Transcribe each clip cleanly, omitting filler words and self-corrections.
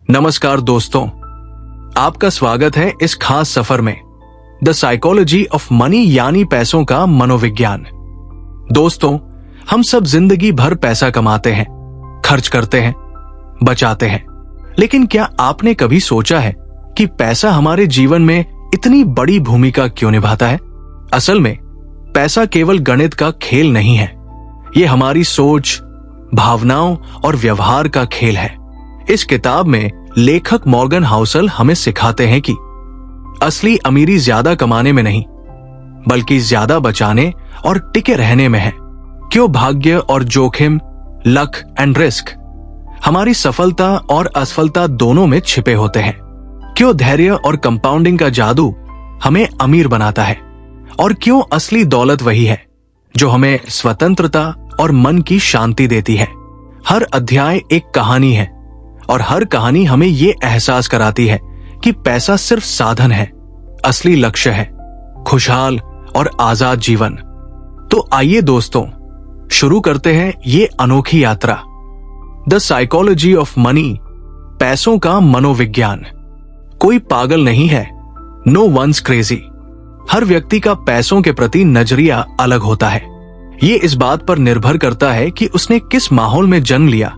नमस्कार दोस्तों, आपका स्वागत है इस खास सफर में द साइकोलॉजी ऑफ मनी यानी पैसों का मनोविज्ञान। दोस्तों, हम सब जिंदगी भर पैसा कमाते हैं, खर्च करते हैं, बचाते हैं, लेकिन क्या आपने कभी सोचा है कि पैसा हमारे जीवन में इतनी बड़ी भूमिका क्यों निभाता है? असल में पैसा केवल गणित का खेल नहीं है, ये हमारी सोच, भावनाओं और व्यवहार का खेल है। इस किताब में लेखक मॉर्गन हाउसल हमें सिखाते हैं कि असली अमीरी ज्यादा कमाने में नहीं, बल्कि ज्यादा बचाने और टिके रहने में है। क्यों भाग्य और जोखिम, लक एंड रिस्क हमारी सफलता और असफलता दोनों में छिपे होते हैं। क्यों धैर्य और कंपाउंडिंग का जादू हमें अमीर बनाता है, और क्यों असली दौलत वही है जो हमें स्वतंत्रता और मन की शांति देती है। हर अध्याय एक कहानी है और हर कहानी हमें ये एहसास कराती है कि पैसा सिर्फ साधन है, असली लक्ष्य है खुशहाल और आजाद जीवन। तो आइए दोस्तों, शुरू करते हैं ये अनोखी यात्रा, द साइकोलॉजी ऑफ मनी, पैसों का मनोविज्ञान। कोई पागल नहीं है, नो वंस क्रेजी। हर व्यक्ति का पैसों के प्रति नजरिया अलग होता है। ये इस बात पर निर्भर करता है कि उसने किस माहौल में जन्म लिया,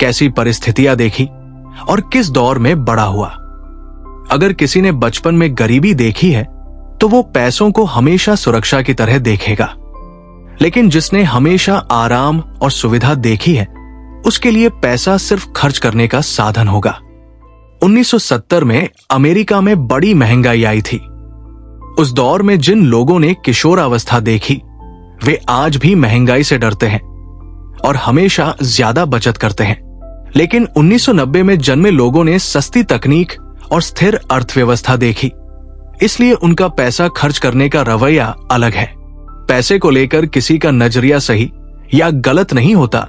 कैसी परिस्थितियां देखी और किस दौर में बड़ा हुआ। अगर किसी ने बचपन में गरीबी देखी है तो वो पैसों को हमेशा सुरक्षा की तरह देखेगा, लेकिन जिसने हमेशा आराम और सुविधा देखी है उसके लिए पैसा सिर्फ खर्च करने का साधन होगा। 1970 में अमेरिका में बड़ी महंगाई आई थी। उस दौर में जिन लोगों ने किशोरावस्था देखी वे आज भी महंगाई से डरते हैं और हमेशा ज्यादा बचत करते हैं। लेकिन 1990 में जन्मे लोगों ने सस्ती तकनीक और स्थिर अर्थव्यवस्था देखी, इसलिए उनका पैसा खर्च करने का रवैया अलग है। पैसे को लेकर किसी का नजरिया सही या गलत नहीं होता,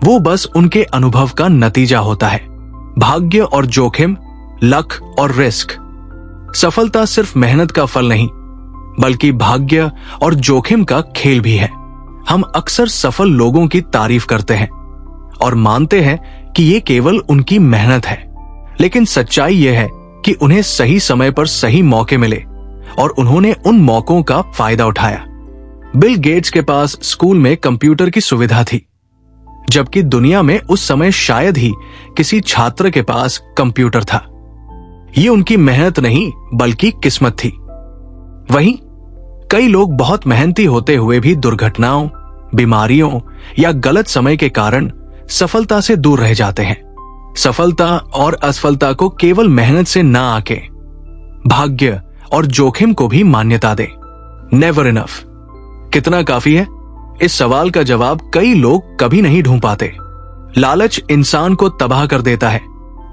वो बस उनके अनुभव का नतीजा होता है। भाग्य और जोखिम, लक और रिस्क। सफलता सिर्फ मेहनत का फल नहीं, बल्कि भाग्य और जोखिम का खेल भी है। हम अक्सर सफल लोगों की तारीफ करते हैं और मानते हैं कि ये केवल उनकी मेहनत है, लेकिन सच्चाई यह है कि उन्हें सही समय पर सही मौके मिले और उन्होंने उन मौकों का फायदा उठाया। बिल गेट्स के पास स्कूल में कंप्यूटर की सुविधा थी, जबकि दुनिया में उस समय शायद ही किसी छात्र के पास कंप्यूटर था। ये उनकी मेहनत नहीं बल्कि किस्मत थी। वहीं कई लोग बहुत मेहनती होते हुए भी दुर्घटनाओं, बीमारियों या गलत समय के कारण सफलता से दूर रह जाते हैं। सफलता और असफलता को केवल मेहनत से ना आके भाग्य और जोखिम को भी मान्यता दे। नेवर इनफ, कितना काफी है? इस सवाल का जवाब कई लोग कभी नहीं ढूंढ पाते। लालच इंसान को तबाह कर देता है।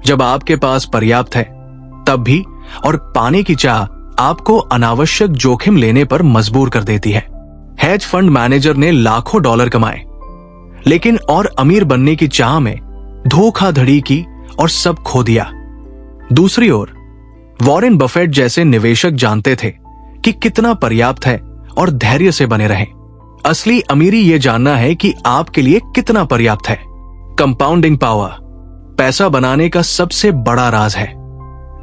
जब आपके पास पर्याप्त है तब भी, और पाने की चाह आपको अनावश्यक जोखिम लेने पर मजबूर कर देती है। हेज फंड मैनेजर ने लाखों डॉलर कमाए, लेकिन और अमीर बनने की चाह में धोखाधड़ी की और सब खो दिया। दूसरी ओर वॉरेन बफेट जैसे निवेशक जानते थे कि कितना पर्याप्त है और धैर्य से बने रहें। असली अमीरी ये जानना है कि आपके लिए कितना पर्याप्त है। कंपाउंडिंग पावर, पैसा बनाने का सबसे बड़ा राज है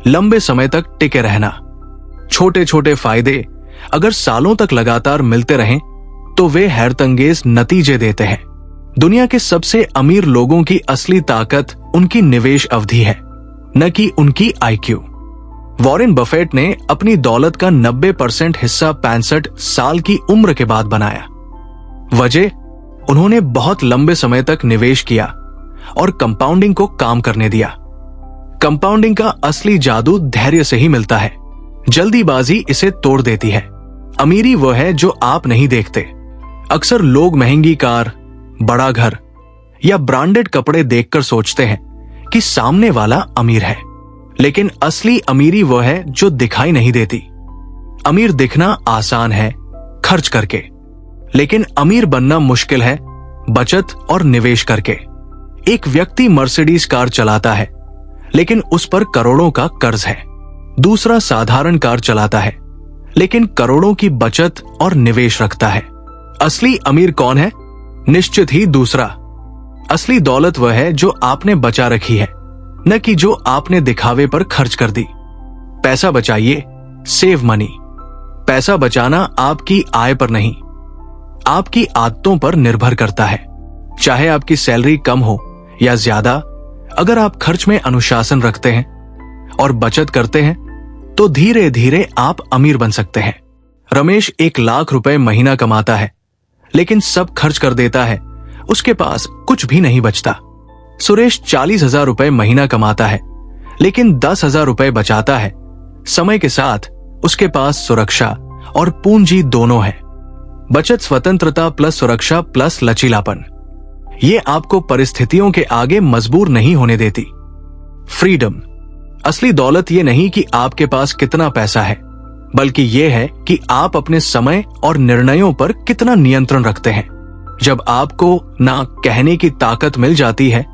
लंबे समय तक टिके रहना। छोटे छोटे फायदे अगर सालों तक लगातार मिलते रहें तो वे हैरतअंगेज नतीजे देते हैं। दुनिया के सबसे अमीर लोगों की असली ताकत उनकी निवेश अवधि है, न कि उनकी आईक्यू। वॉरेन बफेट ने अपनी दौलत का 90% हिस्सा 65 साल की उम्र के बाद बनाया। वजह, उन्होंने बहुत लंबे समय तक निवेश किया और कंपाउंडिंग को काम करने दिया। कंपाउंडिंग का असली जादू धैर्य से ही मिलता है, जल्दीबाजी इसे तोड़ देती है। अमीरी वह है जो आप नहीं देखते। अक्सर लोग महंगी कार, बड़ा घर या ब्रांडेड कपड़े देखकर सोचते हैं कि सामने वाला अमीर है, लेकिन असली अमीरी वह है जो दिखाई नहीं देती। अमीर दिखना आसान है खर्च करके, लेकिन अमीर बनना मुश्किल है बचत और निवेश करके। एक व्यक्ति मर्सिडीज कार चलाता है, लेकिन उस पर करोड़ों का कर्ज है। दूसरा साधारण कार चलाता है, लेकिन करोड़ों की बचत और निवेश रखता है। असली अमीर कौन है? निश्चित ही दूसरा। असली दौलत वह है जो आपने बचा रखी है, न कि जो आपने दिखावे पर खर्च कर दी। पैसा बचाइए, सेव मनी। पैसा बचाना आपकी आय पर नहीं, आपकी आदतों पर निर्भर करता है। चाहे आपकी सैलरी कम हो या ज्यादा, अगर आप खर्च में अनुशासन रखते हैं और बचत करते हैं तो धीरे धीरे आप अमीर बन सकते हैं। रमेश 1 लाख रुपए महीना कमाता है लेकिन सब खर्च कर देता है, उसके पास कुछ भी नहीं बचता। सुरेश 40,000 रुपए महीना कमाता है लेकिन 10,000 रुपए बचाता है। समय के साथ उसके पास सुरक्षा और पूंजी दोनों है। बचत स्वतंत्रता प्लस सुरक्षा प्लस लचीलापन, ये आपको परिस्थितियों के आगे मजबूर नहीं होने देती। फ्रीडम, असली दौलत ये नहीं कि आपके पास कितना पैसा है, बल्कि ये है कि आप अपने समय और निर्णयों पर कितना नियंत्रण रखते हैं। जब आपको ना कहने की ताकत मिल जाती है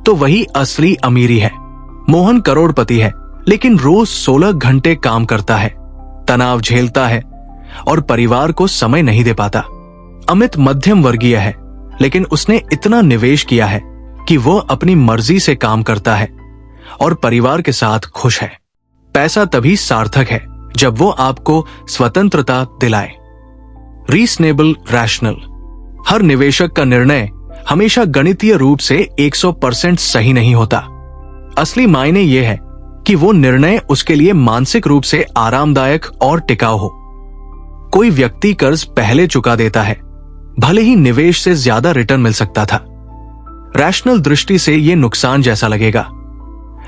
तो वही असली अमीरी है। मोहन करोड़पति है लेकिन रोज 16 घंटे काम करता है, तनाव झेलता है और परिवार को समय नहीं दे पाता। अमित मध्यम वर्गीय है लेकिन उसने इतना निवेश किया है कि वो अपनी मर्जी से काम करता है और परिवार के साथ खुश है। पैसा तभी सार्थक है जब वो आपको स्वतंत्रता दिलाए। रीजनेबल रैशनल, हर निवेशक का निर्णय हमेशा गणितीय रूप से 100% सही नहीं होता। असली मायने यह है कि वो निर्णय उसके लिए मानसिक रूप से आरामदायक और टिकाऊ हो। कोई व्यक्ति कर्ज पहले चुका देता है, भले ही निवेश से ज्यादा रिटर्न मिल सकता था। रैशनल दृष्टि से यह नुकसान जैसा लगेगा,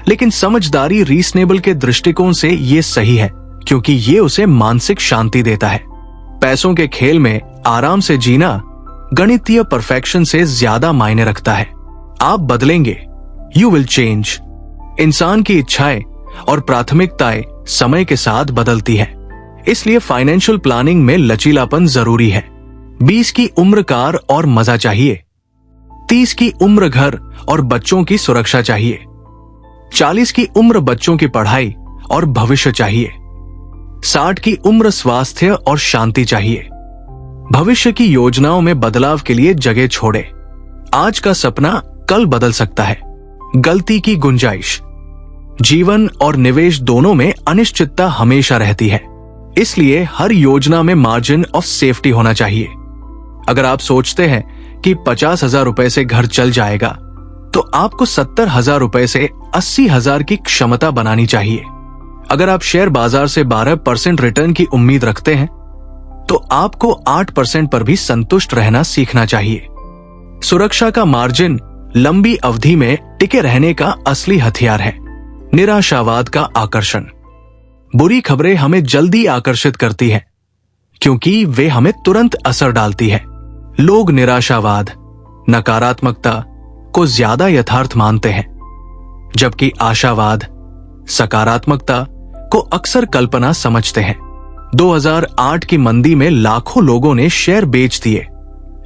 लेकिन समझदारी रीजनेबल के दृष्टिकोण से यह सही है क्योंकि ये उसे मानसिक शांति देता है। पैसों के खेल में आराम से जीना गणितीय परफेक्शन से ज्यादा मायने रखता है। आप बदलेंगे, यू विल चेंज। इंसान की इच्छाएं और प्राथमिकताएं समय के साथ बदलती है, इसलिए फाइनेंशियल प्लानिंग में लचीलापन जरूरी है। 20 की उम्र कार और मजा चाहिए, 30 की उम्र घर और बच्चों की सुरक्षा चाहिए, 40 की उम्र बच्चों की पढ़ाई और भविष्य चाहिए, 60 की उम्र स्वास्थ्य और शांति चाहिए। भविष्य की योजनाओं में बदलाव के लिए जगह छोड़े। आज का सपना कल बदल सकता है। गलती की गुंजाइश, जीवन और निवेश दोनों में अनिश्चितता हमेशा रहती है, इसलिए हर योजना में मार्जिन ऑफ सेफ्टी होना चाहिए। अगर आप सोचते हैं कि 50,000 रुपए से घर चल जाएगा तो आपको 70,000 रुपए से 80,000 की क्षमता बनानी चाहिए। अगर आप शेयर बाजार से 12% रिटर्न की उम्मीद रखते हैं तो आपको 8% पर भी संतुष्ट रहना सीखना चाहिए। सुरक्षा का मार्जिन लंबी अवधि में टिके रहने का असली हथियार है। निराशावाद का आकर्षण, बुरी खबरें हमें जल्दी आकर्षित करती हैं क्योंकि वे हमें तुरंत असर डालती है। लोग निराशावाद, नकारात्मकता को ज्यादा यथार्थ मानते हैं, जबकि आशावाद, सकारात्मकता को अक्सर कल्पना समझते हैं। 2008 की मंदी में लाखों लोगों ने शेयर बेच दिए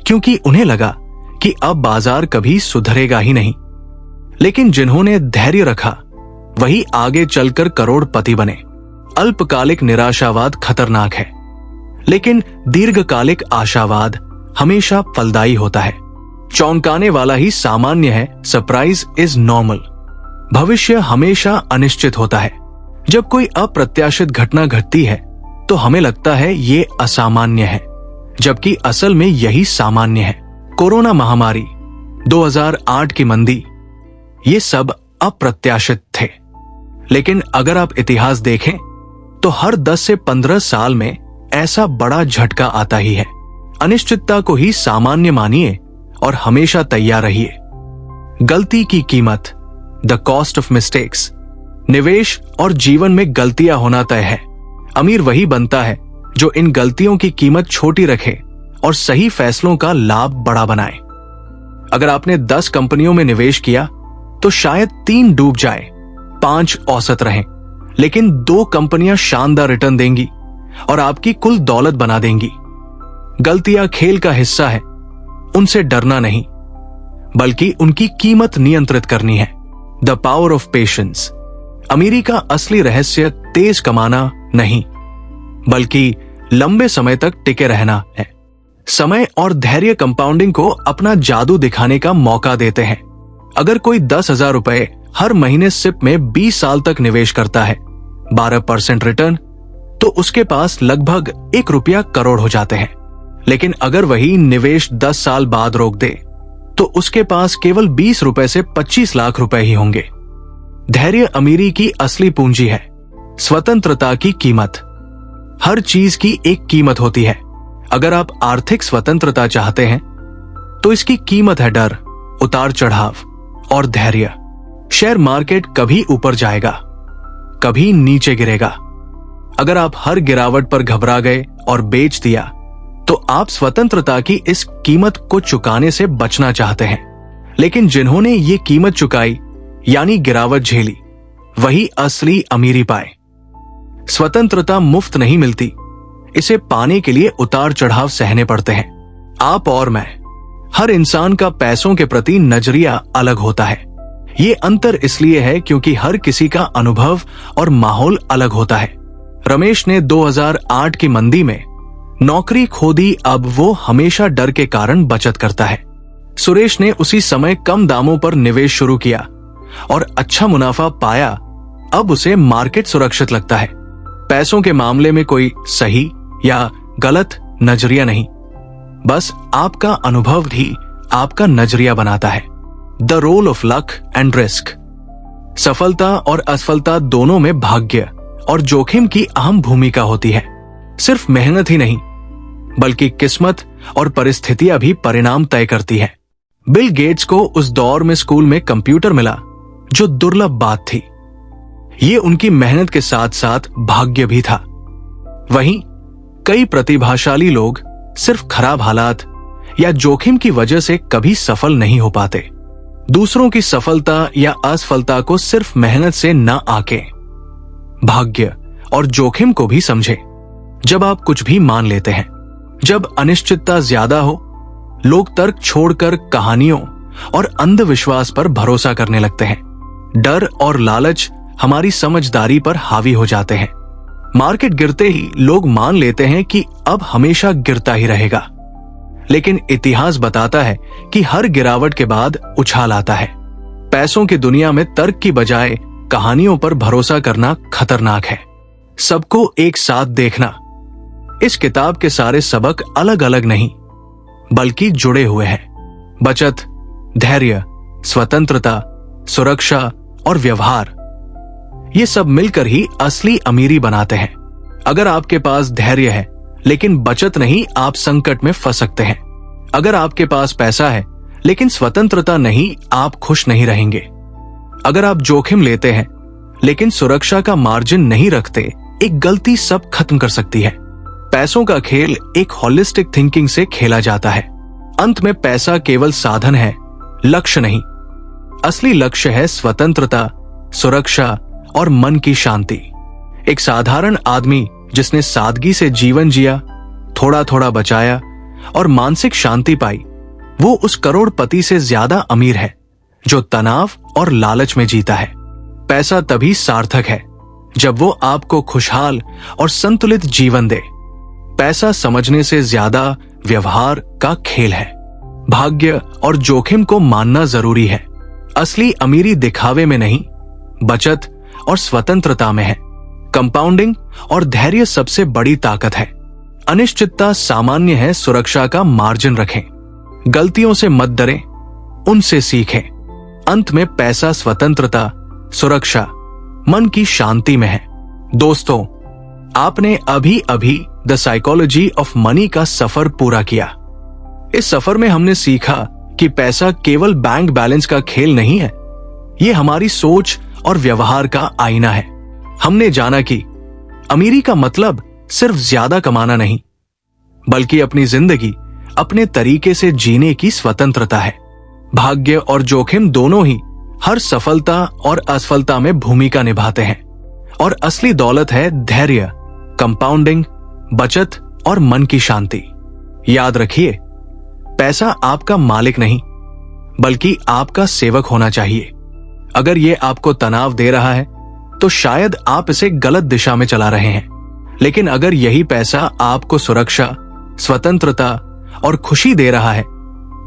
क्योंकि उन्हें लगा कि अब बाजार कभी सुधरेगा ही नहीं, लेकिन जिन्होंने धैर्य रखा वही आगे चलकर करोड़पति बने। अल्पकालिक निराशावाद खतरनाक है, लेकिन दीर्घकालिक आशावाद हमेशा फलदायी होता है। चौंकाने वाला ही सामान्य है, सरप्राइज इज नॉर्मल। भविष्य हमेशा अनिश्चित होता है। जब कोई अप्रत्याशित घटना घटती है तो हमें लगता है ये असामान्य है, जबकि असल में यही सामान्य है। कोरोना महामारी, 2008 की मंदी, ये सब अप्रत्याशित थे, लेकिन अगर आप इतिहास देखें तो हर 10 से 15 साल में ऐसा बड़ा झटका आता ही है। अनिश्चितता को ही सामान्य मानिए और हमेशा तैयार रहिए। गलती की कीमत, द कॉस्ट ऑफ मिस्टेक्स, निवेश और जीवन में गलतियां होना तय है। अमीर वही बनता है जो इन गलतियों की कीमत छोटी रखे और सही फैसलों का लाभ बड़ा बनाए। अगर आपने 10 कंपनियों में निवेश किया तो शायद 3 डूब जाए, 5 औसत रहें, लेकिन 2 कंपनियां शानदार रिटर्न देंगी और आपकी कुल दौलत बना देंगी। गलतियां खेल का हिस्सा है, उनसे डरना नहीं, बल्कि उनकी कीमत नियंत्रित करनी है। द पावर ऑफ पेशेंस, अमीरी का असली रहस्य तेज कमाना नहीं, बल्कि लंबे समय तक टिके रहना है। समय और धैर्य कंपाउंडिंग को अपना जादू दिखाने का मौका देते हैं। अगर कोई 10,000 रुपए हर महीने सिप में 20 साल तक निवेश करता है, 12% रिटर्न, तो उसके पास लगभग 1 रुपया करोड़ हो जाते हैं। लेकिन अगर वही निवेश 10 साल बाद रोक दे तो उसके पास केवल 20 रुपए से 25 लाख रुपए ही होंगे। धैर्य अमीरी की असली पूंजी है। स्वतंत्रता की कीमत। हर चीज की एक कीमत होती है। अगर आप आर्थिक स्वतंत्रता चाहते हैं तो इसकी कीमत है डर, उतार चढ़ाव और धैर्य। शेयर मार्केट कभी ऊपर जाएगा, कभी नीचे गिरेगा। अगर आप हर गिरावट पर घबरा गए और बेच दिया तो आप स्वतंत्रता की इस कीमत को चुकाने से बचना चाहते हैं। लेकिन जिन्होंने ये कीमत चुकाई यानी गिरावट झेली, वही असली अमीरी पाए। स्वतंत्रता मुफ्त नहीं मिलती, इसे पाने के लिए उतार चढ़ाव सहने पड़ते हैं। आप और मैं, हर इंसान का पैसों के प्रति नजरिया अलग होता है। ये अंतर इसलिए है क्योंकि हर किसी का अनुभव और माहौल अलग होता है। रमेश ने 2008 की मंदी में नौकरी खो दी, अब वो हमेशा डर के कारण बचत करता है। सुरेश ने उसी समय कम दामों पर निवेश शुरू किया और अच्छा मुनाफा पाया, अब उसे मार्केट सुरक्षित लगता है। पैसों के मामले में कोई सही या गलत नजरिया नहीं, बस आपका अनुभव ही आपका नजरिया बनाता है। The role of luck and risk. सफलता और असफलता दोनों में भाग्य और जोखिम की अहम भूमिका होती है। सिर्फ मेहनत ही नहीं बल्कि किस्मत और परिस्थितियां भी परिणाम तय करती है। बिल गेट्स को उस दौर में स्कूल में कंप्यूटर मिला जो दुर्लभ बात थी। ये उनकी मेहनत के साथ साथ भाग्य भी था। वहीं कई प्रतिभाशाली लोग सिर्फ खराब हालात या जोखिम की वजह से कभी सफल नहीं हो पाते। दूसरों की सफलता या असफलता को सिर्फ मेहनत से न आके भाग्य और जोखिम को भी समझे। जब आप कुछ भी मान लेते हैं, जब अनिश्चितता ज्यादा हो, लोग तर्क छोड़कर कहानियों और अंधविश्वास पर भरोसा करने लगते हैं। डर और लालच हमारी समझदारी पर हावी हो जाते हैं। मार्केट गिरते ही लोग मान लेते हैं कि अब हमेशा गिरता ही रहेगा, लेकिन इतिहास बताता है कि हर गिरावट के बाद उछाल आता है। पैसों की दुनिया में तर्क की बजाय कहानियों पर भरोसा करना खतरनाक है। सबको एक साथ देखना। इस किताब के सारे सबक अलग अलग नहीं बल्कि जुड़े हुए हैं। बचत, धैर्य, स्वतंत्रता, सुरक्षा और व्यवहार, ये सब मिलकर ही असली अमीरी बनाते हैं। अगर आपके पास धैर्य है लेकिन बचत नहीं, आप संकट में फंस सकते हैं। अगर आपके पास पैसा है लेकिन स्वतंत्रता नहीं, आप खुश नहीं रहेंगे। अगर आप जोखिम लेते हैं लेकिन सुरक्षा का मार्जिन नहीं रखते, एक गलती सब खत्म कर सकती है। पैसों का खेल एक हॉलिस्टिक थिंकिंग से खेला जाता है। अंत में पैसा केवल साधन है, लक्ष्य नहीं। असली लक्ष्य है स्वतंत्रता, सुरक्षा और मन की शांति। एक साधारण आदमी जिसने सादगी से जीवन जिया, थोड़ा थोड़ा बचाया और मानसिक शांति पाई, वो उस करोड़पति से ज्यादा अमीर है जो तनाव और लालच में जीता है। पैसा तभी सार्थक है जब वो आपको खुशहाल और संतुलित जीवन दे। पैसा समझने से ज्यादा व्यवहार का खेल है। भाग्य और जोखिम को मानना जरूरी है। असली अमीरी दिखावे में नहीं, बचत और स्वतंत्रता में है। कंपाउंडिंग और धैर्य सबसे बड़ी ताकत है। अनिश्चितता सामान्य है, सुरक्षा का मार्जिन रखें। गलतियों से मत डरें, उनसे सीखें। अंत में पैसा स्वतंत्रता, सुरक्षा, मन की शांति में है। दोस्तों, आपने अभी अभी द साइकोलॉजी ऑफ मनी का सफर पूरा किया। इस सफर में हमने सीखा कि पैसा केवल बैंक बैलेंस का खेल नहीं है, ये हमारी सोच और व्यवहार का आईना है। हमने जाना कि अमीरी का मतलब सिर्फ ज्यादा कमाना नहीं, बल्कि अपनी जिंदगी अपने तरीके से जीने की स्वतंत्रता है। भाग्य और जोखिम दोनों ही हर सफलता और असफलता में भूमिका निभाते हैं, और असली दौलत है धैर्य, कंपाउंडिंग, बचत और मन की शांति। याद रखिए, पैसा आपका मालिक नहीं बल्कि आपका सेवक होना चाहिए। अगर ये आपको तनाव दे रहा है तो शायद आप इसे गलत दिशा में चला रहे हैं, लेकिन अगर यही पैसा आपको सुरक्षा, स्वतंत्रता और खुशी दे रहा है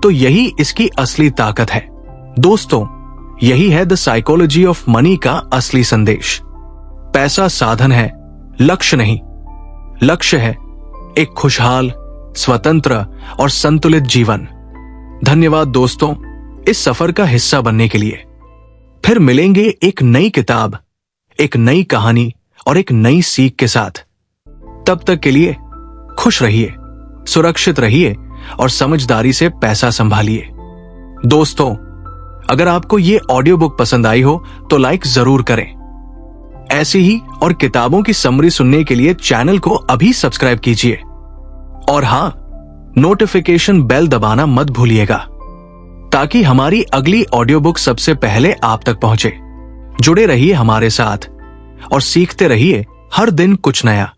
तो यही इसकी असली ताकत है। दोस्तों, यही है द साइकोलॉजी ऑफ मनी का असली संदेश। पैसा साधन है, लक्ष्य नहीं। लक्ष्य है एक खुशहाल, स्वतंत्र और संतुलित जीवन। धन्यवाद दोस्तों, इस सफर का हिस्सा बनने के लिए। फिर मिलेंगे एक नई किताब, एक नई कहानी और एक नई सीख के साथ। तब तक के लिए खुश रहिए, सुरक्षित रहिए और समझदारी से पैसा संभालिए। दोस्तों, अगर आपको ये ऑडियो बुक पसंद आई हो तो लाइक जरूर करें। ऐसी ही और किताबों की समरी सुनने के लिए चैनल को अभी सब्सक्राइब कीजिए। और हां, नोटिफिकेशन बेल दबाना मत भूलिएगा ताकि हमारी अगली ऑडियो बुक सबसे पहले आप तक पहुंचे। जुड़े रहिए हमारे साथ और सीखते रहिए हर दिन कुछ नया।